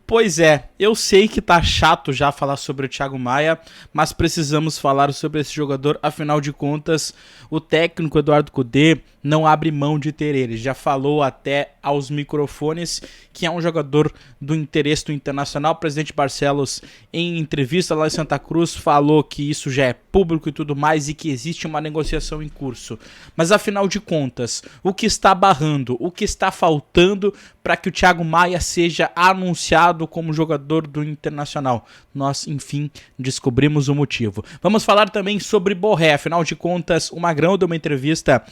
Pois é, eu sei que tá chato já falar sobre o Thiago Maia, mas precisamos falar sobre esse jogador, afinal de contas, o técnico Eduardo Cudê não abre mão de ter ele, já falou até aos microfones que é um jogador do interesse do Internacional. O presidente Barcelos, em entrevista lá em Santa Cruz, falou que isso já é público e tudo mais e que existe uma negociação em curso. Mas afinal de contas, o que está barrando, o que está faltando para que o Thiago Maia seja anunciado como jogador do Internacional? Nós, enfim, descobrimos o motivo. Vamos falar também sobre Borré. Afinal de contas, o Magrão deu uma entrevista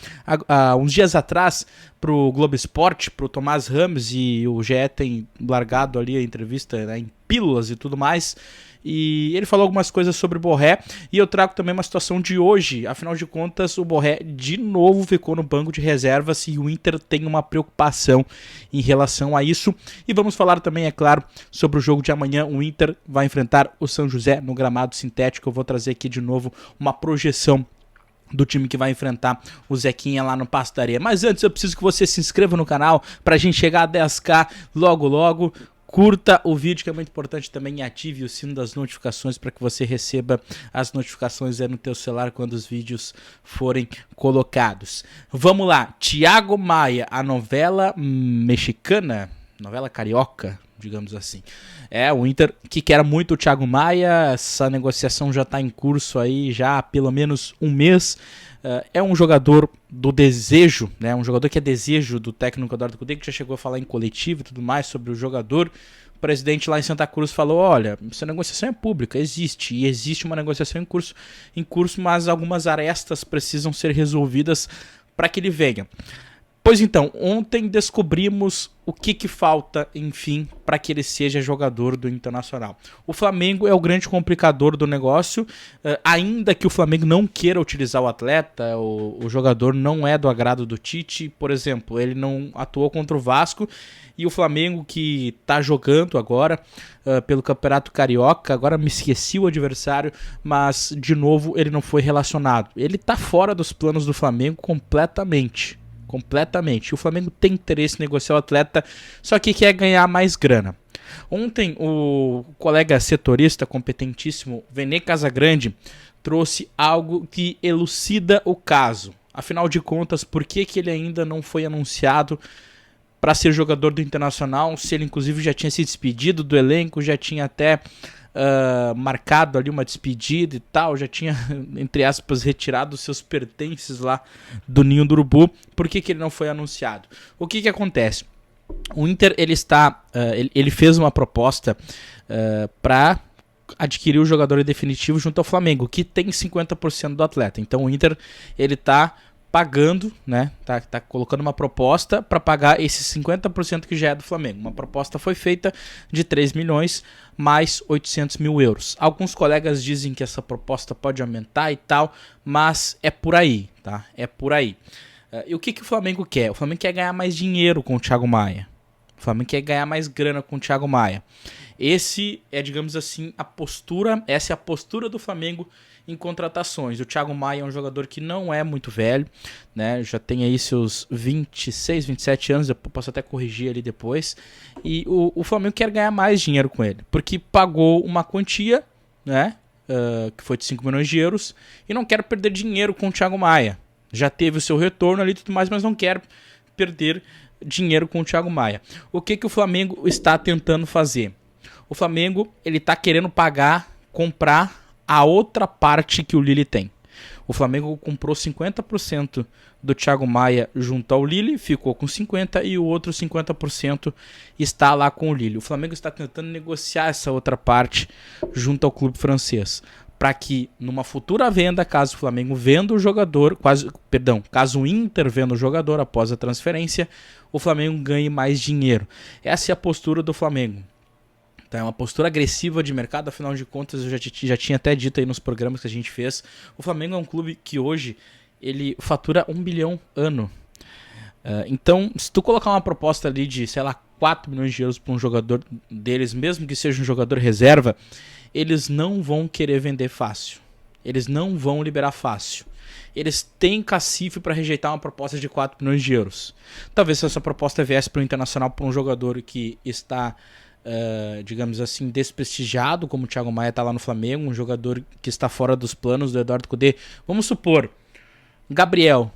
há uns dias atrás pro Globo Esporte, pro Tomás Ramos, e o GE tem largado ali a entrevista, né, em pílulas e tudo mais. E ele falou algumas coisas sobre o Borré, e eu trago também uma situação de hoje. Afinal de contas, o Borré de novo ficou no banco de reservas e o Inter tem uma preocupação em relação a isso. E vamos falar também, é claro, sobre o jogo de amanhã. O Inter vai enfrentar o São José no gramado sintético. Eu vou trazer aqui de novo uma projeção do time que vai enfrentar o Zequinha lá no Pasto da Areia. Mas antes eu preciso que você se inscreva no canal pra gente chegar a 10k logo logo. Curta o vídeo, que é muito importante também, e ative o sino das notificações para que você receba as notificações aí no teu celular quando os vídeos forem colocados. Vamos lá, Thiago Maia, a novela mexicana, novela carioca, digamos assim. É, o Inter que quer muito o Thiago Maia, essa negociação já está em curso aí já há pelo menos um mês. É um jogador do desejo, né? Um jogador que é desejo do técnico Eduardo Cudê, que já chegou a falar em coletivo e tudo mais sobre o jogador. O presidente lá em Santa Cruz falou: olha, essa negociação é pública, existe, e existe uma negociação em curso, mas algumas arestas precisam ser resolvidas para que ele venha. Pois então, ontem descobrimos o que falta, enfim, para que ele seja jogador do Internacional. O Flamengo é o grande complicador do negócio, ainda que o Flamengo não queira utilizar o atleta, o jogador não é do agrado do Tite. Por exemplo, ele não atuou contra o Vasco, e o Flamengo que está jogando agora pelo Campeonato Carioca, agora me esqueci o adversário, mas de novo ele não foi relacionado. Ele está fora dos planos do Flamengo completamente. O Flamengo tem interesse em negociar o atleta, só que quer ganhar mais grana. Ontem o colega setorista competentíssimo Vene Casagrande trouxe algo que elucida o caso. Afinal de contas, por que ele ainda não foi anunciado para ser jogador do Internacional, se ele inclusive já tinha se despedido do elenco, já tinha até marcado ali uma despedida e tal, já tinha, entre aspas, retirado seus pertences lá do Ninho do Urubu. Por que ele não foi anunciado? O que acontece? O Inter ele fez uma proposta para adquirir o jogador em definitivo junto ao Flamengo, que tem 50% do atleta. Então o Inter ele tá pagando, né? Tá colocando uma proposta para pagar esses 50% que já é do Flamengo. Uma proposta foi feita de 3 milhões mais 800 mil euros. Alguns colegas dizem que essa proposta pode aumentar e tal, mas é por aí, tá? É por aí. E o que o Flamengo quer? O Flamengo quer ganhar mais dinheiro com o Thiago Maia. O Flamengo quer ganhar mais grana com o Thiago Maia. Essa é a postura do Flamengo em contratações. O Thiago Maia é um jogador que não é muito velho, né? Já tem aí seus 26, 27 anos, eu posso até corrigir ali depois. E o Flamengo quer ganhar mais dinheiro com ele, porque pagou uma quantia, né? Que foi de 5 milhões de euros, e não quer perder dinheiro com o Thiago Maia. Já teve o seu retorno ali e tudo mais, mas não quer perder dinheiro com o Thiago Maia. O que o Flamengo está tentando fazer? O Flamengo ele está querendo comprar a outra parte que o Lille tem. O Flamengo comprou 50% do Thiago Maia junto ao Lille, ficou com 50% e o outro 50% está lá com o Lille. O Flamengo está tentando negociar essa outra parte junto ao clube francês, para que numa futura venda, caso o Flamengo venda o jogador, caso o Inter venda o jogador após a transferência, o Flamengo ganhe mais dinheiro. Essa é a postura do Flamengo. É uma postura agressiva de mercado, afinal de contas eu já tinha até dito aí nos programas que a gente fez. O Flamengo é um clube que hoje ele fatura 1 bilhão ano. Então, se tu colocar uma proposta ali de, 4 milhões de euros para um jogador deles, mesmo que seja um jogador reserva, eles não vão querer vender fácil. Eles não vão liberar fácil. Eles têm cacife para rejeitar uma proposta de 4 milhões de euros. Talvez se essa proposta viesse para o Internacional, para um jogador que está digamos assim, desprestigiado, como o Thiago Maia está lá no Flamengo, um jogador que está fora dos planos do Eduardo Cudê. Vamos supor, Gabriel.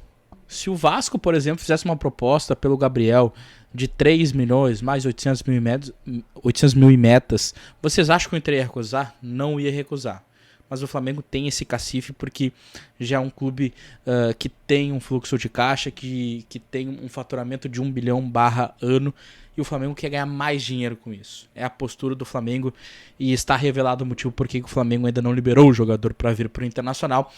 Se o Vasco, por exemplo, fizesse uma proposta pelo Gabriel de 3 milhões, mais 800 mil em metas, vocês acham que o Inter ia recusar? Não ia recusar. Mas o Flamengo tem esse cacife porque já é um clube que tem um fluxo de caixa, que tem um faturamento de 1 bilhão barra ano, e o Flamengo quer ganhar mais dinheiro com isso. É a postura do Flamengo e está revelado o motivo por que o Flamengo ainda não liberou o jogador para vir para o Internacional.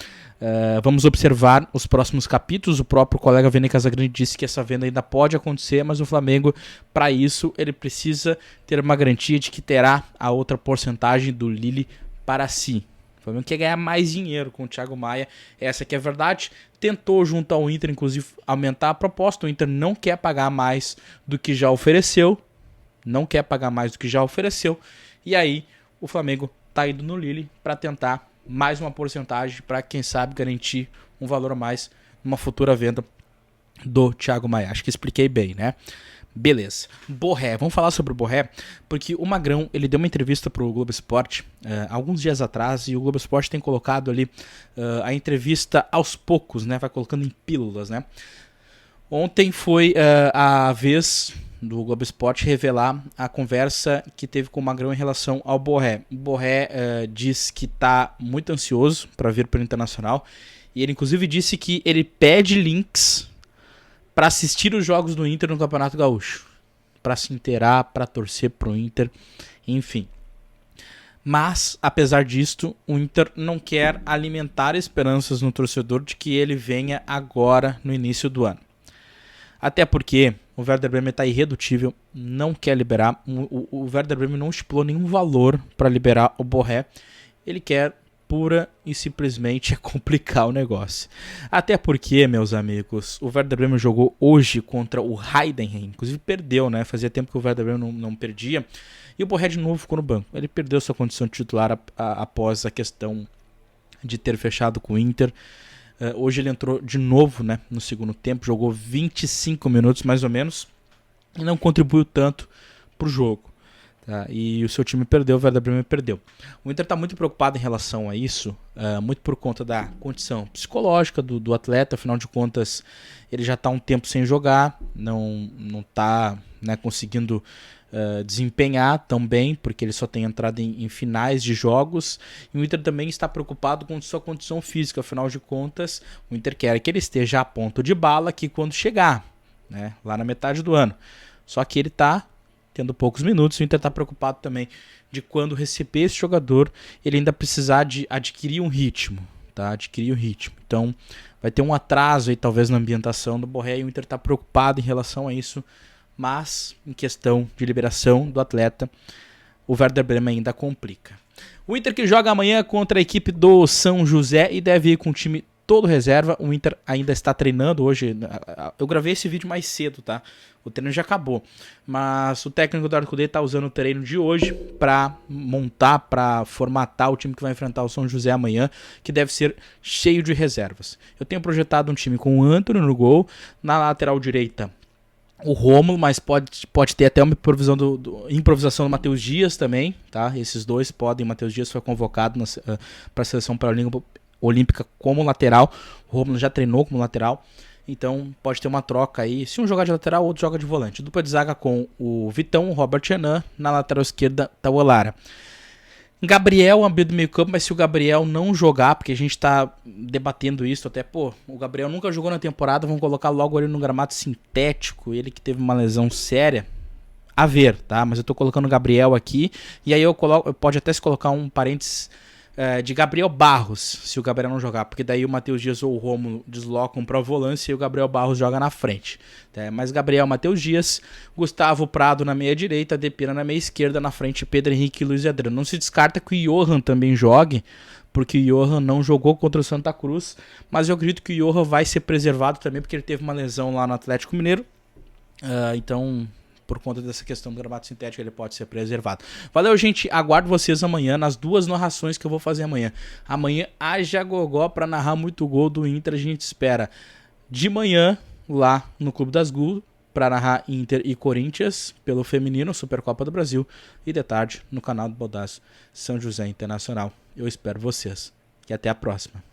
Vamos observar os próximos capítulos. O próprio colega Vene Casagrande disse que essa venda ainda pode acontecer, mas o Flamengo, para isso, ele precisa ter uma garantia de que terá a outra porcentagem do Lille para si. O Flamengo quer ganhar mais dinheiro com o Thiago Maia, essa que é a verdade. Tentou junto ao Inter, inclusive, aumentar a proposta. O Inter não quer pagar mais do que já ofereceu. E aí, o Flamengo tá indo no Lille para tentar mais uma porcentagem para, quem sabe, garantir um valor a mais numa futura venda do Thiago Maia. Acho que expliquei bem, né? Beleza. Borré. Vamos falar sobre o Borré, porque o Magrão, ele deu uma entrevista pro Globo Esporte alguns dias atrás, e o Globo Esporte tem colocado ali a entrevista aos poucos, né? Vai colocando em pílulas, né? Ontem foi a vez do Globo Esporte revelar a conversa que teve com o Magrão em relação ao Borré. O Borré diz que tá muito ansioso para vir para o Internacional, e ele inclusive disse que ele pede links para assistir os jogos do Inter no Campeonato Gaúcho, para se inteirar, para torcer pro Inter, enfim. Mas, apesar disto, o Inter não quer alimentar esperanças no torcedor de que ele venha agora no início do ano. Até porque o Werder Bremen está irredutível, não quer liberar. O Werder Bremen não estipulou nenhum valor para liberar o Borré. Ele quer pura e simplesmente complicar o negócio. Até porque, meus amigos, o Werder Bremen jogou hoje contra o Heidenheim. Inclusive perdeu, né? Fazia tempo que o Werder Bremen não perdia. E o Borré de novo ficou no banco. Ele perdeu sua condição de titular após a questão de ter fechado com o Inter. Hoje ele entrou de novo, né, no segundo tempo. Jogou 25 minutos mais ou menos. E não contribuiu tanto para o jogo. Tá, e o seu time perdeu, o Werder Bremen perdeu. O Inter está muito preocupado em relação a isso, muito por conta da condição psicológica do atleta. Afinal de contas, ele já está um tempo sem jogar, não está, né, conseguindo desempenhar tão bem, porque ele só tem entrado em finais de jogos. E o Inter também está preocupado com sua condição física. Afinal de contas, o Inter quer que ele esteja a ponto de bala aqui quando chegar, né, lá na metade do ano. Só que ele está tendo poucos minutos. O Inter está preocupado também de quando receber esse jogador, ele ainda precisar de adquirir um ritmo, tá? Então, vai ter um atraso aí, talvez, na ambientação do Borré, e o Inter está preocupado em relação a isso, mas em questão de liberação do atleta, o Werder Bremen ainda complica. O Inter que joga amanhã contra a equipe do São José e deve ir com o time todo reserva. O Inter ainda está treinando hoje. Eu gravei esse vídeo mais cedo, tá? O treino já acabou. Mas o técnico do Arcudê está usando o treino de hoje para montar, para formatar o time que vai enfrentar o São José amanhã, que deve ser cheio de reservas. Eu tenho projetado um time com o Antony no gol, na lateral direita o Rômulo, mas pode ter até uma improvisação do Matheus Dias também, tá? Esses dois podem. O Matheus Dias foi convocado para a seleção olímpica como lateral. O Rômulo já treinou como lateral, então pode ter uma troca aí. Se um jogar de lateral, o outro joga de volante. Dupla de zaga com o Vitão, o Robert Renan, na lateral esquerda, Tauolara. Gabriel, ambiente do meio campo, mas se o Gabriel não jogar, porque a gente tá debatendo isso até, o Gabriel nunca jogou na temporada, vamos colocar logo ele no gramado sintético, ele que teve uma lesão séria, a ver, tá? Mas eu tô colocando o Gabriel aqui, e aí pode até se colocar um parênteses de Gabriel Barros, se o Gabriel não jogar, porque daí o Matheus Dias ou o Rômulo deslocam para a volância e o Gabriel Barros joga na frente. Mas Gabriel, Matheus Dias, Gustavo Prado na meia direita, Depena na meia esquerda, na frente Pedro Henrique e Luiz Adriano. Não se descarta que o Johan também jogue, porque o Johan não jogou contra o Santa Cruz, mas eu acredito que o Johan vai ser preservado também, porque ele teve uma lesão lá no Atlético Mineiro, então por conta dessa questão do gramado sintético, ele pode ser preservado. Valeu, gente. Aguardo vocês amanhã nas duas narrações que eu vou fazer amanhã. Amanhã, haja gogó para narrar muito gol do Inter. A gente espera de manhã lá no Clube das Gu, para narrar Inter e Corinthians pelo feminino, Supercopa do Brasil, e de tarde no canal do Baldasso São José Internacional. Eu espero vocês e até a próxima.